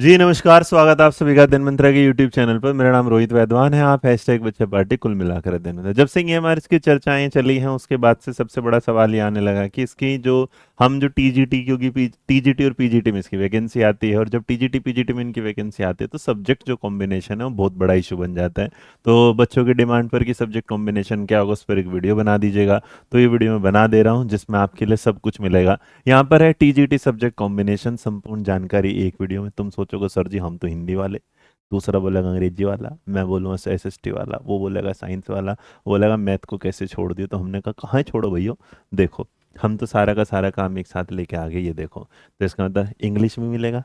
जी नमस्कार, स्वागत है आप सभी का दिन मंत्रा के यूट्यूब चैनल पर। मेरा नाम रोहित वैद्वान है। आप हैशटैग बच्चे पार्टी कुल मिलाकर दिन होता है। जब से ये हमारी इसकी चर्चाएं चली हैं उसके बाद से सबसे बड़ा सवाल ये आने लगा कि इसकी जो टीजीटी, क्योंकि टीजीटी और पीजीटी में इसकी वैकेंसी आती है, और जब टीजीटी पीजीटी में इनकी वैकेंसी आती है तो सब्जेक्ट जो कॉम्बिनेशन है वो बहुत बड़ा इशू बन जाता है। तो बच्चों की डिमांड पर कि सब्जेक्ट कॉम्बिनेशन क्या होगा उस पर एक वीडियो बना दीजिएगा। तो ये वीडियो मैं बना दे रहा हूँ जिसमें आपके लिए सब कुछ मिलेगा। यहाँ पर है टीजीटी सब्जेक्ट कॉम्बिनेशन संपूर्ण जानकारी एक वीडियो में। तुम सोचोगे सर जी हम तो हिंदी वाले, दूसरा बोलेगा अंग्रेजी वाला, मैं बोलूँगा एसएसटी वाला, वो बोलेगा साइंस वाला, वो बोलेगा मैथ को कैसे छोड़ दियो। तो हमने कहा कहाँ छोड़ो भैया, देखो हम तो सारा का सारा काम एक साथ लेके आ गए। ये देखो, तो इसका मतलब इंग्लिश भी मिलेगा,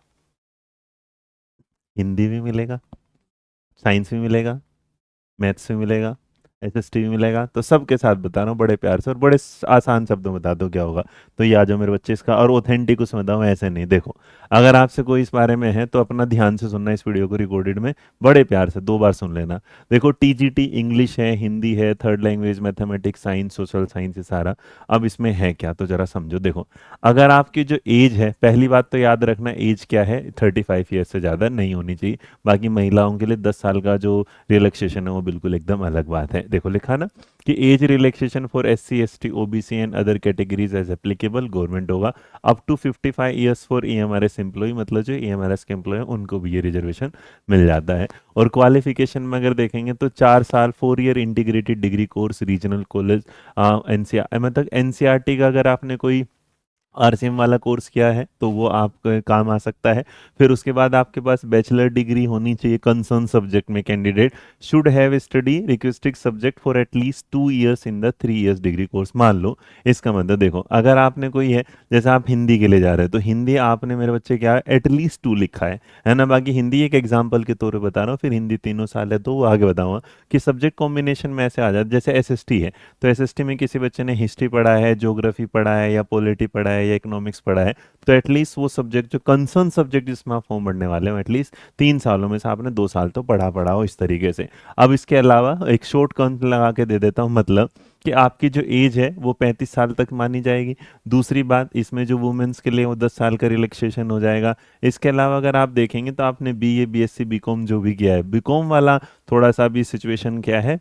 हिंदी भी मिलेगा, साइंस भी मिलेगा, मैथ्स भी मिलेगा, एसएसटी भी मिलेगा। तो सबके साथ बता रहा हूँ बड़े प्यार से और बड़े आसान शब्दों में बता दो क्या होगा। तो ये आ जाओ मेरे बच्चे, इसका और ऑथेंटिक उसमें बताऊँ, ऐसे नहीं। देखो, अगर आपसे कोई इस बारे में है तो अपना ध्यान से सुनना इस वीडियो को रिकॉर्डेड में, बड़े प्यार से 2 बार सुन लेना। देखो, टीजीटी इंग्लिश है, हिंदी है, third language mathematics, science, social science, ये सारा। अब इसमें है क्या तो जरा समझो। देखो, अगर आपकी जो एज है, पहली बात तो याद रखना एज क्या है, 35 ईयर्स से ज़्यादा नहीं होनी चाहिए। बाकी महिलाओं के लिए 10 साल का जो रिलैक्सेशन है वो बिल्कुल एकदम अलग बात है। देखो लिखा ना कि age relaxation for SC ST OBC and other categories as applicable, government होगा। Up to 55 years for EMRS employ, मतलब जो ईएमआरएस के एम्प्लॉय हैं उनको भी ये रिजर्वेशन मिल जाता है। और क्वालिफिकेशन में अगर देखेंगे तो 4 साल 4 year integrated degree course regional college, NCR, मतलब एनसीआरटी का अगर आपने कोई आरसीएम वाला कोर्स किया है तो वो आपके काम आ सकता है। फिर उसके बाद आपके पास बैचलर डिग्री होनी चाहिए कंसर्न सब्जेक्ट में। Candidate should have study requested subject for at least 2 years in the 3 years degree course, मान लो। इसका मतलब देखो, अगर आपने कोई है, जैसे आप हिंदी के लिए जा रहे हो तो हिंदी आपने मेरे बच्चे क्या एटलीस्ट 2 लिखा है ना। बाकी हिंदी एक एग्जाम्पल के तौर पर बता रहा हूँ, फिर हिंदी 3 साल है तो वो आगे बताऊंगा कि सब्जेक्ट कॉम्बिनेशन में ऐसे आ जाता है। जैसे एसएसटी है तो एसएसटी में किसी बच्चे ने हिस्ट्री पढ़ा है, ज्योग्राफी पढ़ा है, या पॉलिटी पढ़ा है, या इकोनॉमिक्स पढ़ा है, तो एटलीस्ट वो सब्जेक्ट जो कंसर्न सब्जेक्ट जिसमें आप फॉर्म भरने वाले हो, एटलीस्ट 3 सालों में से आपने 2 साल तो पढ़ा पढ़ा हो, इस तरीके से। अब इसके अलावा एक शॉर्ट कंट लगा के दे देता हूँ, मतलब कि आपकी जो एज है वो 35 साल तक मानी जाएगी। दूसरी बात, इसमें जो वुमेन्स के लिए वो 10 साल का रिलैक्सेशन हो जाएगा। इसके अलावा अगर आप देखेंगे तो आपने बीए बीएससी बीकॉम जो भी किया है, बीकॉम वाला थोड़ा सा भी सिचुएशन क्या है,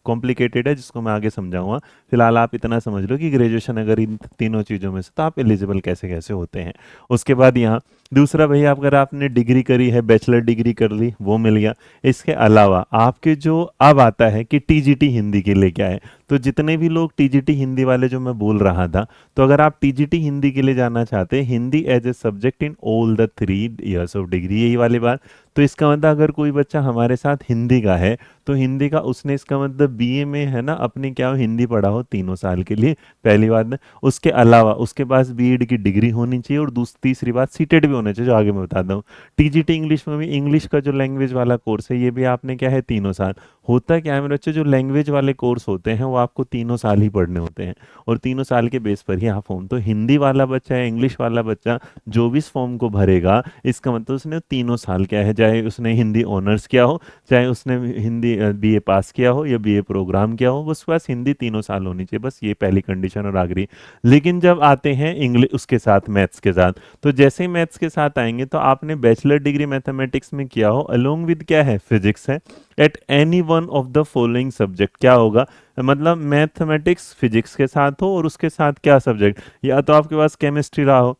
कॉम्प्लिकेटेड है, जिसको मैं आगे समझाऊंगा। फिलहाल आप इतना समझ लो कि ग्रेजुएशन अगर इन तीनों चीज़ों में से, तो आप एलिजिबल कैसे कैसे होते हैं। उसके बाद यहाँ दूसरा भैया, अगर आपने डिग्री करी है, बैचलर डिग्री कर ली, वो मिल गया। इसके अलावा आपके जो अब आता है कि टीजीटी हिंदी के लिए क्या है, तो जितने भी लोग टीजीटी हिंदी वाले जो मैं बोल रहा था, तो अगर आप टीजीटी हिंदी के लिए जाना चाहते हैं, Hindi as a subject in all the 3 years of degree, यही वाली बात। तो इसका मतलब अगर कोई बच्चा हमारे साथ हिंदी का है तो हिंदी का उसने, इसका मतलब बीए में है ना अपनी क्या हो, हिंदी पढ़ा हो 3 साल के लिए, पहली बात ना। उसके अलावा उसके पास बीएड की डिग्री होनी चाहिए, और तीसरी बात सीटेड भी होना चाहिए, जो आगे मैं बताता हूँ। टीजीटी इंग्लिश में भी, इंग्लिश का जो लैंग्वेज वाला कोर्स है ये भी आपने क्या है 3 साल। होता क्या है मेरे बच्चे, जो लैंग्वेज वाले कोर्स होते हैं वो आपको 3 साल ही पढ़ने होते हैं, और 3 साल के बेस पर ही आप फॉर्म, तो हिंदी वाला बच्चा है, इंग्लिश वाला बच्चा जो भी इस फॉर्म को भरेगा, इसका मतलब उसने 3 साल क्या है, चाहे उसने हिंदी ऑनर्स किया हो, चाहे उसने हिंदी बीए पास किया हो, या बीए प्रोग्राम किया हो, बस बस हिंदी 3 साल होनी चाहिए, बस ये पहली कंडीशन और आखिरी। लेकिन जब आते हैं इंग्लिश उसके साथ मैथ्स के साथ, तो जैसे ही मैथ्स के साथ आएंगे तो आपने बैचलर डिग्री मैथमेटिक्स में किया हो, अलोंग विद क्या है, फिजिक्स है, at any one of the following subject, क्या होगा, मतलब मैथमेटिक्स फिजिक्स के साथ हो, और उसके साथ क्या सब्जेक्ट, या तो आपके पास केमिस्ट्री रहा हो,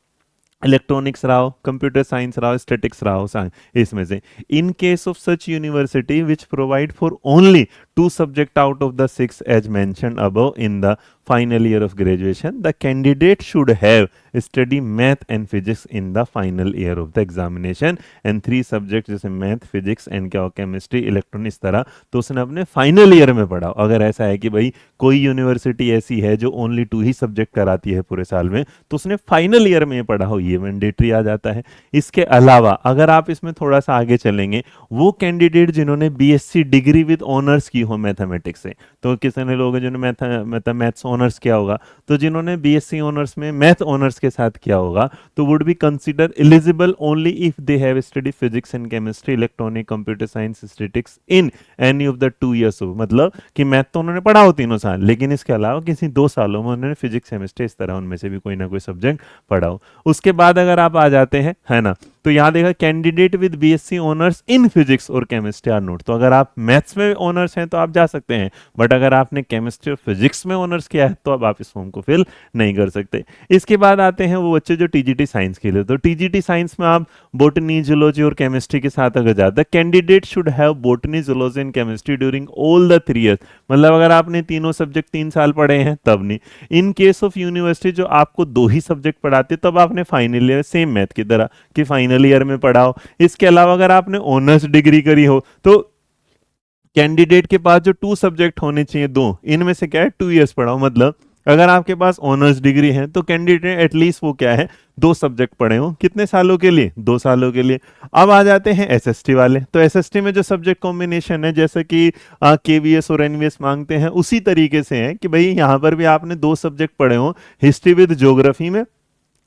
इलेक्ट्रॉनिक्स रहा हो, कंप्यूटर साइंस रहा हो, स्टैटिक्स रहा हो, इसमें से। In case of such university which provide for only 2 subject out of the 6 as mentioned above in the final year of graduation, the candidate should have study math and physics in the final year of the examination, and 3 subject जैसे math physics and क्या chemistry electronic, इस तरह तो उसने अपने final year में पढ़ा। अगर ऐसा है कि भाई कोई यूनिवर्सिटी ऐसी है जो ओनली 2 ही सब्जेक्ट कराती है पूरे साल में, तो उसने फाइनल ईयर में पढ़ा हो, ये मैंडेटरी आ जाता है। इसके अलावा अगर आप इसमें थोड़ा सा आगे चलेंगे, वो कैंडिडेट जिन्होंने बीएससी डिग्री विद ऑनर्स की हो मैथमेटिक्स से, तो कितने लोग हैं जिन्होंने मैथ्स ऑनर्स किया होगा, तो जिन्होंने बीएससी ऑनर्स में मैथ ऑनर्स के साथ किया होगा, तो would be consider eligible only if they have study physics and chemistry electronic computer science statistics in any of the 2 years of, मतलब कि मैथ तो उन्होंने पढ़ा हो 3 साल, लेकिन इसके अलावा किसी 2 सालों में उन्होंने फिजिक्स केमिस्ट्री इस तरह उनमें से भी कोई ना कोई सब्जेक्ट पढ़ा हो। उसके बाद अगर आप आ जाते हैं, है ना, तो यहाँ देखा candidate with BSc honours in physics और केमिस्ट्री आर नोट। तो अगर आप मैथ्स में ऑनर्स हैं तो आप जा सकते हैं, बट अगर आपने केमिस्ट्री और फिजिक्स में ऑनर्स किया है तो अब आप इस फॉर्म को फिल नहीं कर सकते। इसके बाद आते हैं वो बच्चे जो टीजीटी साइंस के लिए। तो टीजीटी साइंस में आप बोटनी, जूलॉजी और केमिस्ट्री के साथ अगर जाते हैं, candidate should have botany, zoology and chemistry during all the 3 years. मतलब अगर आपने तीनों सब्जेक्ट 3 साल पढ़े हैं तब नहीं। इन केस ऑफ यूनिवर्सिटी जो आपको 2 ही सब्जेक्ट पढ़ाते तब आपने फाइनल ईयर सेम मैथ की तरह कि फाइनल ईयर में पढ़ाओ। इसके अलावा अगर आपने ऑनर्स डिग्री करी हो तो कैंडिडेट के पास जो 2 सब्जेक्ट होने चाहिए, 2, इनमें से क्या है 2 इयर्स पढ़ाओ। मतलब अगर आपके पास ऑनर्स डिग्री है तो कैंडिडेट एटलीस्ट वो क्या है 2 सब्जेक्ट पढ़े हो। कितने सालों के लिए? 2 सालों के लिए। अब आ जाते हैं एसएसटी वाले। तो एसएसटी में जो सब्जेक्ट कॉम्बिनेशन है, जैसे कि केवीएस और एनवीएस मांगते हैं, उसी तरीके से है कि भाई यहां पर भी आपने 2 सब्जेक्ट पढ़े हो, हिस्ट्री विद ज्योग्राफी में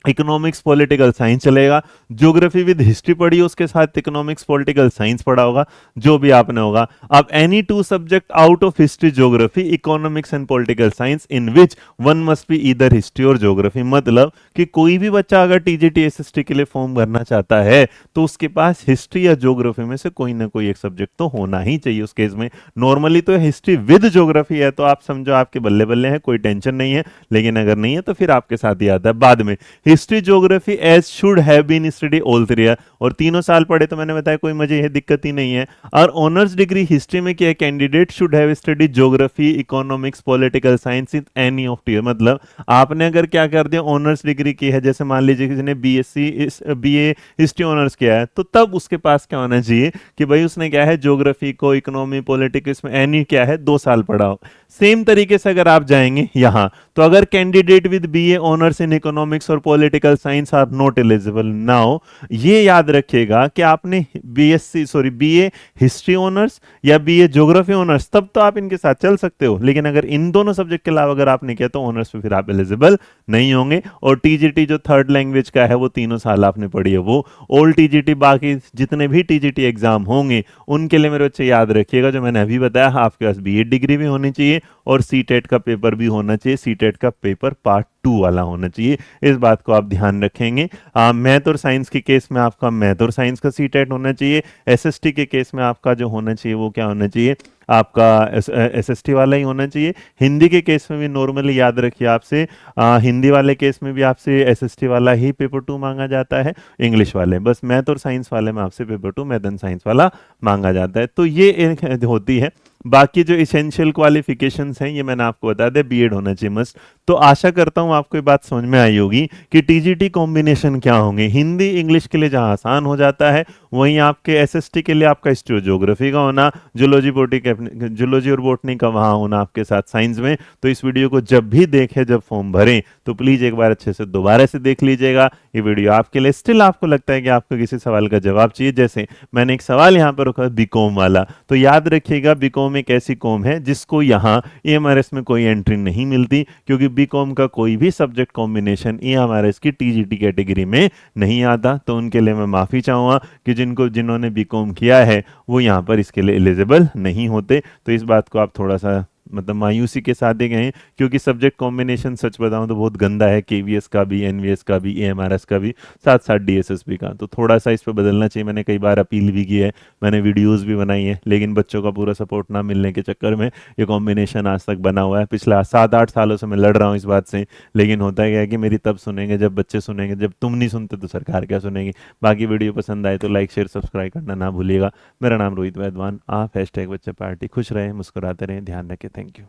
इकोनॉमिक्स पॉलिटिकल साइंस चलेगा, ज्योग्राफी विद हिस्ट्री पढ़ी उसके साथ इकोनॉमिक्स पॉलिटिकल साइंस पढ़ा होगा, जो भी आपने होगा। अब any 2 subject out of history, geography, economics and political science in which one must be either history और ज्योग्राफी। मतलब कि कोई भी बच्चा अगर टीजीटी एसएसटी के लिए फॉर्म भरना चाहता है तो उसके पास हिस्ट्री या ज्योग्राफी में से कोई ना कोई एक सब्जेक्ट तो होना ही चाहिए उस केस में। नॉर्मली तो हिस्ट्री विद ज्योग्राफी है तो आप समझो आपके बल्ले बल्ले है, कोई टेंशन नहीं है। लेकिन अगर नहीं है तो फिर आपके साथ ही आता है बाद में। History geography as should have been study all 3 year, और 3 साल पढ़े तो मैंने बताया कोई मुझे ये दिक्कत ही नहीं है। और ऑनर्स डिग्री हिस्ट्री में क्या है, candidate should have study geography, economics, political science in any of 2 year. मतलब आपने अगर क्या कर दिया ऑनर्स डिग्री की है, जैसे मान लीजिए किसी ने बीए हिस्ट्री ऑनर्स किया है, तो तब उसके पास क्या होना चाहिए कि भाई उसने क्या है ज्योग्राफी को, इकोनॉमी, पॉलिटिक्स में एनी क्या है 2 साल पढ़ा हो। सेम तरीके से अगर आप जाएंगे यहां तो अगर candidate with BA honours in economics और political science are not eligible now, ये याद रखिएगा कि आपने बीए हिस्ट्री ऑनर्स या बीए ज्योग्राफी ऑनर्स तब तो आप इनके साथ चल सकते हो, लेकिन अगर इन दोनों सब्जेक्ट के अलावा अगर आपने किया तो ऑनर्स पे फिर आप एलिजिबल नहीं होंगे। और टीजीटी जो 3rd लैंग्वेज का है वो 3 साल आपने पढ़ी है वो। ओल्ड टीजीटी बाकी जितने भी टीजीटी एग्जाम होंगे उनके लिए मेरे बच्चे याद रखिएगा जो मैंने अभी बताया, आपके पास बीए डिग्री भी होनी चाहिए और सीटेट का पेपर भी होना चाहिए। सीटेट का पेपर पार्ट 2 वाला होना चाहिए, इस बात को आप ध्यान रखेंगे। मैथ और साइंस के केस में आपका मैथ और साइंस का सीटेट होना चाहिए। एसएसटी के केस में आपका जो होना चाहिए वो क्या होना चाहिए, आपका एसएसटी वाला ही होना चाहिए। हिंदी के केस में भी नॉर्मली याद रखिए आपसे हिंदी वाले केस में भी आपसे एसएसटी वाला ही पेपर 2 मांगा जाता है। इंग्लिश वाले बस मैथ और साइंस वाले में आपसे पेपर 2 मैथ एंड साइंस वाला मांगा जाता है। तो ये एक होती है। बाकी जो इसेंशियल क्वालिफिकेशंस हैं ये मैंने आपको बता दिया, बीएड होना चाहिए मस्ट। तो आशा करता हूं आपको ये बात समझ में आई होगी कि टीजीटी कॉम्बिनेशन क्या होंगे। हिंदी इंग्लिश के लिए जहां आसान हो जाता है वहीं आपके एसएसटी के लिए आपका हिस्ट्री और ज्योग्राफी का होना, जूलॉजी और बोटनी का वहां होना आपके साथ साइंस में। तो इस वीडियो को जब भी देखें, जब फॉर्म भरें, तो प्लीज एक बार अच्छे से दोबारा से देख लीजिएगा। ये वीडियो आपके लिए। स्टिल आपको लगता है कि आपको किसी सवाल का जवाब चाहिए, जैसे मैंने एक सवाल यहाँ पर रखा बीकॉम वाला, तो याद रखिएगा बीकॉम एक ऐसी कॉम है जिसको यहाँ एएमआरएस में कोई एंट्री नहीं मिलती, क्योंकि बीकॉम का कोई भी सब्जेक्ट कॉम्बिनेशन एएमआरएस की टीजीटी कैटेगरी में नहीं आता। तो उनके लिए मैं माफी चाहूंगा कि जिन्होंने बीकॉम किया है वो यहाँ पर इसके लिए एलिजिबल नहीं होते। तो इस बात को आप थोड़ा सा मतलब मायूसी के साथ देखे हैं, क्योंकि सब्जेक्ट कॉम्बिनेशन सच बताऊं तो बहुत गंदा है, केवीएस का भी, एनवीएस का भी, एएमआरएस का भी, साथ साथ डीएसएसबी का। तो थोड़ा सा इस पर बदलना चाहिए। मैंने कई बार अपील भी की है, मैंने वीडियोस भी बनाई है, लेकिन बच्चों का पूरा सपोर्ट ना मिलने के चक्कर में ये कॉम्बिनेशन आज तक बना हुआ है। पिछले 7-8 सालों से मैं लड़ रहा हूँ इस बात से, लेकिन होता है क्या है कि मेरी तब सुनेंगे जब बच्चे सुनेंगे, जब तुम नहीं सुनते तो सरकार क्या सुनेगी। बाकी वीडियो पसंद आए तो लाइक शेयर सब्सक्राइब करना ना भूलिएगा। मेरा नाम रोहित वैद्वान। आप #बच्चे पार्टी। खुश रहें, मुस्कुराते रहें, ध्यान रखें। Thank you.